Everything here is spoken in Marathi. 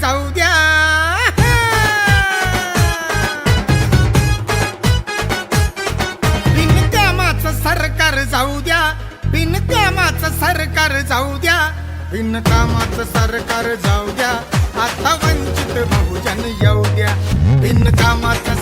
जाऊ द्या. बिनकामाचं सरकार जाऊ द्या, बिनकामाचं सरकार जाऊ द्या, बिनकामाचं सरकार जाऊ द्या. आता वंचित बहुजन येऊ द्या. बिनकामाचं